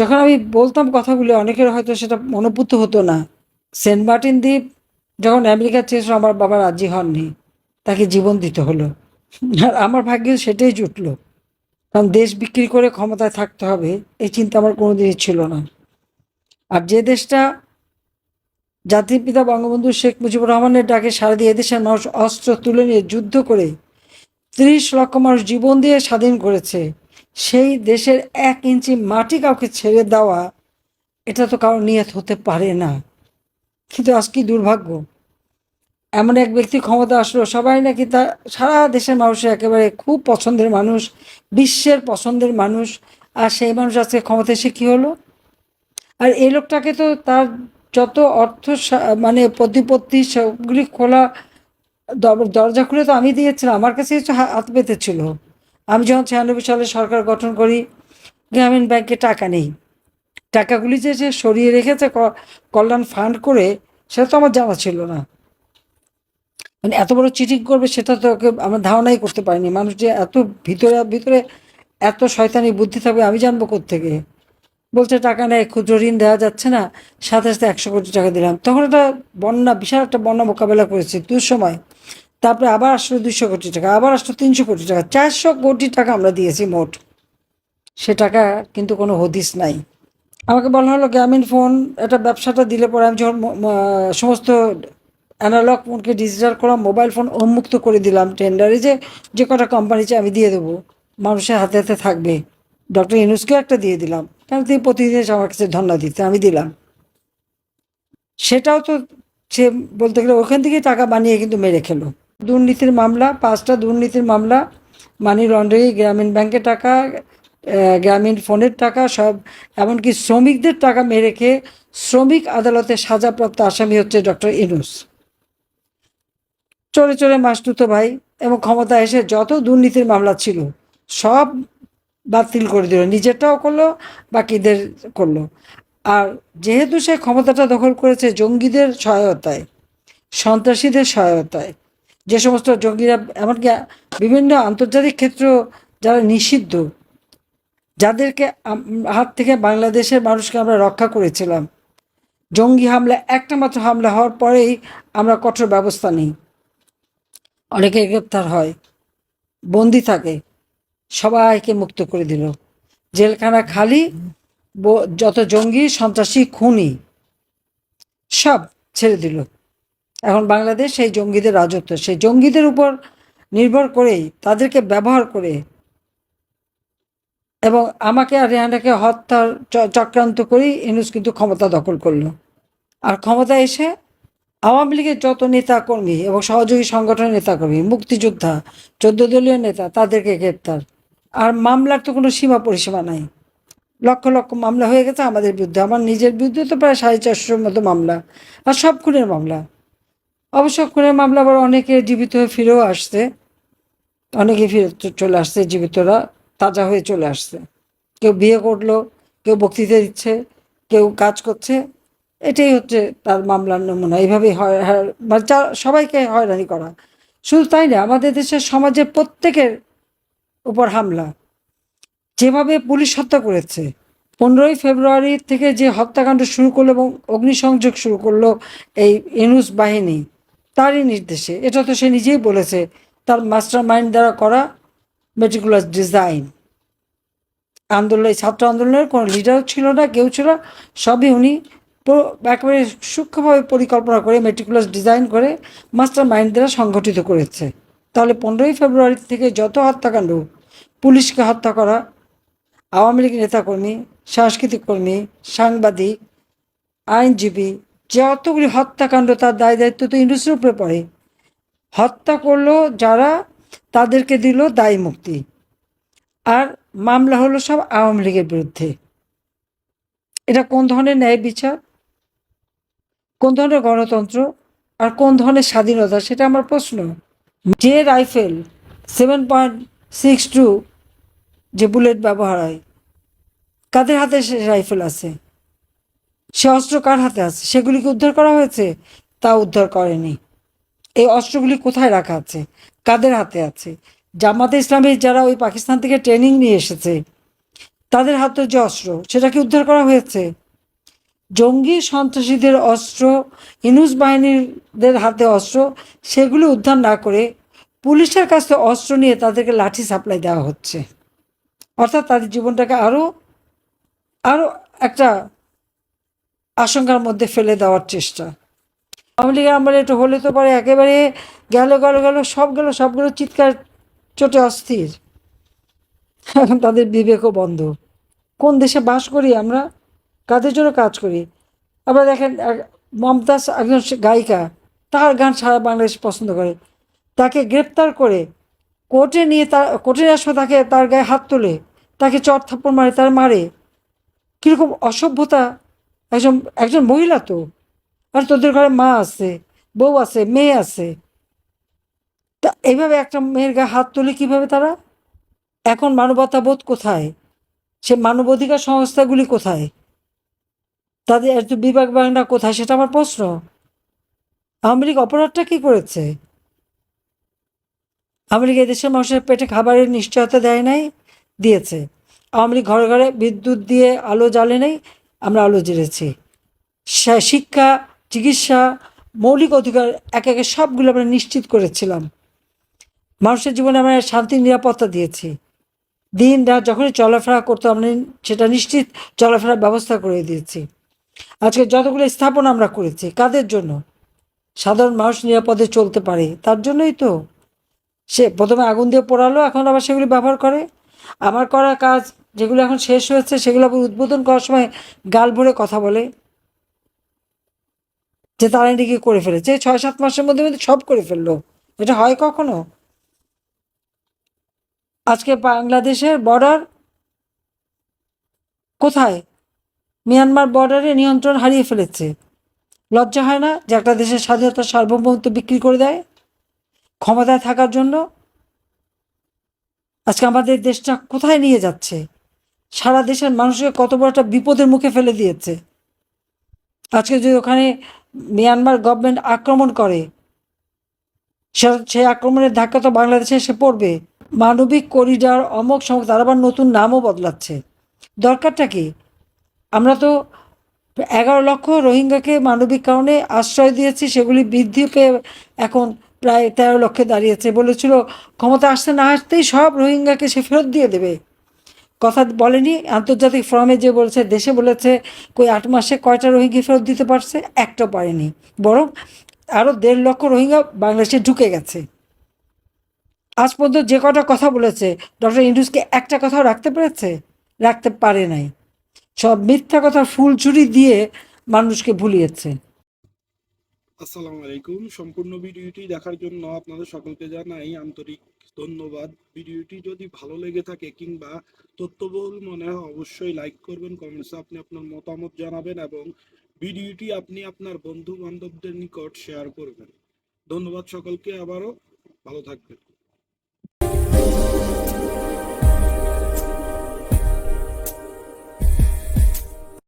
যখন আমি বলতাম কথাগুলো অনেকের হয়তো সেটা মনোপুত হতো না। সেন্ট মার্টিন দ্বীপ যখন আমেরিকা চেয়েছিল আমার বাবা রাজি হননি, তাকে জীবন দিতে হলো। আর আমার ভাগ্যে সেটাই জুটলো, কারণ দেশ বিক্রি করে ক্ষমতায় থাকতে হবে এই চিন্তা আমার কোনোদিনই ছিল না। আর যে দেশটা জাতির পিতা বঙ্গবন্ধু শেখ মুজিবুর রহমানের ডাকে সাড়া দিয়ে এদেশের মানুষ অস্ত্র তুলে নিয়ে যুদ্ধ করে 30 লক্ষ মানুষ জীবন দিয়ে স্বাধীন করেছে, সেই দেশের 1 ইঞ্চি মাটি কাউকে ছেড়ে দেওয়া, এটা তো কারো নিয়ত হতে পারে না। কিন্তু আজ কি দুর্ভাগ্য, এমন এক ব্যক্তি ক্ষমতা আসলো, সবাই নাকি তার সারা দেশের মানুষের একেবারে খুব পছন্দের মানুষ, বিশ্বের পছন্দের মানুষ। আর সেই মানুষ আজকে ক্ষমতা এসে কী হলো? আর এই লোকটাকে তো তার যত অর্থ মানে প্রতিপত্তি সবগুলি খোলা দরজা খুলে তো আমি দিয়েছিলাম, আমার কাছে কিছু হাত পেতেছিল। আমি যখন 96 সালে সরকার গঠন করি, গ্রামীণ ব্যাংকে টাকা নেই, টাকাগুলি যে সে সরিয়ে রেখেছে কল্যাণ ফান্ড করে, সেটা তো আমার জানা ছিল না। মানে এত বড় চিটিং করবে সেটা তো ওকে আমরা ধারণাই করতে পারিনি। মানুষ যে এত ভিতরে ভিতরে এত শয়তানি বুদ্ধি থাকবে আমি জানবো কোত্থেকে। বলছে টাকা নেই, ক্ষুদ্র ঋণ দেওয়া যাচ্ছে না, সাথে সাথে 100 কোটি টাকা দিলাম। তখন একটা বন্যা, বিশাল একটা বন্যা মোকাবেলা করেছি দুঃসময়। তারপরে আবার আসলো 200 কোটি টাকা, আবার আসলো 300 কোটি টাকা, 400 কোটি টাকা আমরা দিয়েছি মোট। সে টাকা কিন্তু কোনো হদিস নাই। আমাকে বলা হলো গ্রামীণ ফোন এটা ব্যবসাটা দিলে পরে আমি যখন সমস্ত অ্যানালগ ফোনকে ডিজিটাল করা মোবাইল ফোন উন্মুক্ত করে দিলাম টেন্ডারে, যে যে কটা কোম্পানি চাই আমি দিয়ে দেবো, মানুষের হাতে হাতে থাকবে। ডক্টর ইউনূসকেও একটা দিয়ে দিলাম, কারণ তিনি প্রতিদিন এসে আমার কাছে ধন্যবাদ দিতে, আমি দিলাম। সেটাও তো সে বলতে গেলে ওখান থেকেই টাকা বানিয়ে কিন্তু মেরে খেলো। দুর্নীতির মামলা, 5টা দুর্নীতির মামলা, মানি লন্ডারিং, গ্রামীণ ব্যাংকের টাকা, গ্রামীণ ফোনের টাকা, সব, এমনকি শ্রমিকদের টাকা মেরে খেয়ে শ্রমিক আদালতে সাজাপ্রাপ্ত আসামি হচ্ছে ডক্টর ইউনূস। চলে চলে মাসতুতো ভাই, এবং ক্ষমতা এসে যত দুর্নীতির মামলা ছিল সব বাতিল করে দিল, নিজেরটাও করলো, বাকিদের করলো। আর যেহেতু সে ক্ষমতাটা দখল করেছে জঙ্গিদের সহায়তায়, সন্ত্রাসীদের সহায়তায়, যে সমস্ত জঙ্গিরা, এমনকি বিভিন্ন আন্তর্জাতিক ক্ষেত্র যারা নিষিদ্ধ, যাদেরকে হাত থেকে বাংলাদেশের মানুষকে আমরা রক্ষা করেছিলাম, জঙ্গি হামলা, একটা মাত্র হামলা হওয়ার পরেই আমরা কঠোর ব্যবস্থা নিই, অনেকে গ্রেপ্তার হয়, বন্দি থাকে, সবাইকে মুক্ত করে দিল, জেলখানা খালি, যত জঙ্গি সন্ত্রাসী খুনি সব ছেড়ে দিল। এখন বাংলাদেশ সেই জঙ্গিদের রাজত্ব, সেই জঙ্গিদের উপর নির্ভর করেই, তাদেরকে ব্যবহার করে, এবং আমাকে আর রেহানাকে হত্যার চক্রান্ত করেই ইউনূস কিন্তু ক্ষমতা দখল করলো। আর ক্ষমতা এসে আওয়ামী লীগের যত নেতাকর্মী এবং সহযোগী সংগঠনের নেতাকর্মী, মুক্তিযোদ্ধা, 14 দলীয় নেতা, তাদেরকে গ্রেপ্তার। আর মামলার তো কোনো সীমা পরিসীমা নাই, লক্ষ লক্ষ মামলা হয়ে গেছে আমাদের বিরুদ্ধে, আমার নিজের বিরুদ্ধে তো প্রায় 450-র মতো মামলা, আর সব খুনের মামলা। অবশ্য খুনের মামলা আবার অনেকে জীবিত হয়ে ফিরেও আসছে, অনেকে ফিরে চলে আসছে, জীবিতরা তাজা হয়ে চলে আসছে। কেউ বিয়ে করলো, কেউ বক্তৃতা দিচ্ছে, কেউ কাজ করছে। এটাই হচ্ছে তার মামলার নমুনা। এইভাবেই মানে সবাইকে হয়রানি করা। শুধু তাই না, আমাদের দেশের সমাজের প্রত্যেকের উপর হামলা, যেভাবে পুলিশ হত্যা করেছে। 15ই ফেব্রুয়ারি থেকে যে হত্যাকাণ্ড শুরু করলো এবং অগ্নিসংযোগ শুরু করলো এই ইউনূস বাহিনী, তারই নির্দেশে। এটা তো সে নিজেই বলেছে, তার মাস্টার মাইন্ড দ্বারা করা মেটিকুলাস ডিজাইন। আন্দোলন, ছাত্র আন্দোলনের কোনো লিডার ছিল না, কেউ ছিল, সবই উনি একেবারে সূক্ষ্মভাবে পরিকল্পনা করে, মেটিকুলাস ডিজাইন করে, মাস্টার মাইন্ড দ্বারা সংগঠিত করেছে। তাহলে 15ই ফেব্রুয়ারি থেকে যত হত্যাকাণ্ড, পুলিশকে হত্যা করা, আওয়ামী লীগ নেতাকর্মী, সাংস্কৃতিক কর্মী, সাংবাদিক, আইনজীবী, যতগুলি হত্যাকাণ্ড, তার দায় দায়িত্ব তো ইউনূসের উপরে পড়ে। হত্যা করলো যারা, তাদেরকে দিল দায়ী মুক্তি, আর মামলা হলো সব আওয়ামী লীগের বিরুদ্ধে। এটা কোন ধরনের ন্যায় বিচার, কোন ধরনের গণতন্ত্র, আর কোন ধরনের স্বাধীনতা, সেটা আমার প্রশ্ন। যে রাইফেল 7.62 যে বুলেট ব্যবহার হয়, কাদের হাতে সে রাইফেল আছে, সে অস্ত্র কার হাতে আছে, সেগুলিকে উদ্ধার করা হয়েছে? তা উদ্ধার করেনি। এই অস্ত্রগুলি কোথায় রাখা আছে, কাদের হাতে আছে? জামাতে ইসলামী যারা ওই পাকিস্তান থেকে ট্রেনিং নিয়ে এসেছে, তাদের হাতে যে অস্ত্র সেটাকে উদ্ধার করা হয়েছে। জঙ্গি সন্ত্রাসীদের অস্ত্র, ইনুস বাহিনীদের হাতে অস্ত্র, সেগুলো উদ্ধার না করে পুলিশের কাছে অস্ত্র নিয়ে তাদেরকে লাঠি সাপ্লাই দেওয়া হচ্ছে। অর্থাৎ তাদের জীবনটাকে আরও আরও একটা আশঙ্কার মধ্যে ফেলে দেওয়ার চেষ্টা। আওয়ামী লীগের আমলে একটু হলে তো পরে একেবারে গেল গেল গেল সবগুলো চিৎকার চোটে অস্থির। এখন তাদের বিবেকও বন্ধ। কোন দেশে বাস করি আমরা? কাদের জন্য কাজ করি? আবার দেখেন মমতাজ একজন গায়িকা, তার গান সারা বাংলাদেশ পছন্দ করে, তাকে গ্রেপ্তার করে কোর্টে নিয়ে কোর্টে আসবে, তাকে তার গায়ে হাত তোলে, তাকে চর থাপ্পড় মারে, তার মারে। কীরকম অসভ্যতা! একজন একজন মহিলা তো, আর তোদের ঘরে মা আছে, বউ আছে, মেয়ে আছে, তা এইভাবে একটা মেয়ের গায়ে হাত তোলে কীভাবে তারা? এখন মানবতাবোধ কোথায়? সে মানবাধিকার সংস্থাগুলি কোথায়? তাদের এত বিভাগ বাংলা কোথায়, সেটা আমার প্রশ্ন। আওয়ামী লীগ অপরাধটা কী করেছে? আওয়ামী লীগ এদেশের মানুষের পেটে খাবারের নিশ্চয়তা দেয় নাই? দিয়েছে। আওয়ামী লীগ ঘরে ঘরে বিদ্যুৎ দিয়ে আলো জ্বালে নাই? আমরা আলো জ্বেলেছি। শিক্ষা, চিকিৎসা, মৌলিক অধিকার একে একে সবগুলো আমরা নিশ্চিত করেছিলাম। মানুষের জীবনে আমরা শান্তি নিরাপত্তা দিয়েছি। দিন রাত যখনই চলাফেরা করতো আমরা সেটা নিশ্চিত চলাফেরার ব্যবস্থা করে দিয়েছি। আজকে যতগুলো স্থাপনা আমরা করেছি কাদের জন্য? সাধারণ মানুষ নিরাপদে চলতে পারে তার জন্যই তো। সে প্রথমে আগুন দিয়ে পোড়ালো, এখন আবার সেগুলি ব্যবহার করে। আমার করা কাজ যেগুলো এখন শেষ হয়েছে সেগুলো আবার উদ্বোধন করার সময় গাল ভরে কথা বলে যে তারা এদিকে করে ফেলেছে, 6-7 মাসের মধ্যে মধ্যে সব করে ফেললো। এটা হয় কখনো? আজকে বাংলাদেশের বর্ডার কোথায়? মিয়ানমার বর্ডারে নিয়ন্ত্রণ হারিয়ে ফেলেছে। লজ্জা হয় না যে একটা দেশের স্বাধীনতা সার্বভৌমত্ব বিক্রি করে দেয় ক্ষমতায় থাকার জন্য? আজকে আমাদের দেশটা কোথায় নিয়ে যাচ্ছে? সারা দেশের মানুষকে কত বড় একটা বিপদের মুখে ফেলে দিয়েছে। আজকে যদি ওখানে মিয়ানমার গভর্নমেন্ট আক্রমণ করে, সেই আক্রমণের ধাক্কা তো বাংলাদেশে এসে পড়বে। মানবিক করিডর অমক সমক, তার আবার নতুন নামও বদলাচ্ছে। দরকারটা কি? আমরা তো 11 লক্ষ রোহিঙ্গাকে মানবিক কারণে আশ্রয় দিয়েছি, সেগুলি বৃদ্ধি পেয়ে এখন প্রায় 13 লক্ষে দাঁড়িয়েছে। বলেছিল ক্ষমতা আসতে না আসতেই সব রোহিঙ্গাকে সে ফেরত দিয়ে দেবে। কথা বলেনি? আন্তর্জাতিক ফোরামে যে বলেছে, দেশে বলেছে, কই 8 মাসে কয়টা রোহিঙ্গা ফেরত দিতে পারছে? একটাও পারেনি। বরং আরও 1.5 লক্ষ রোহিঙ্গা বাংলাদেশে ঢুকে গেছে। আজ পর্যন্ত যে কটা কথা বলেছে, ডক্টর ইউনূসকে একটা কথাও রাখতে পেরেছে? রাখতে পারে নাই। সব মিথ্যা কথা ফুলঝুরি দিয়ে মানুষকে ভুলিয়েছে। আসসালামু আলাইকুম। সম্পূর্ণ ভিডিওটি দেখার জন্য আপনাদের সকলকে জানাই আন্তরিক ধন্যবাদ। ভিডিওটি যদি ভালো লেগে থাকে কিংবা তথ্যবহুল মনে হয় অবশ্যই লাইক করবেন, কমেন্টসে আপনি আপনার মতামত জানাবেন এবং ভিডিওটি আপনি আপনার বন্ধু বান্ধবদের নিকট শেয়ার করবেন। ধন্যবাদ সকলকে, আবারও ভালো থাকবেন।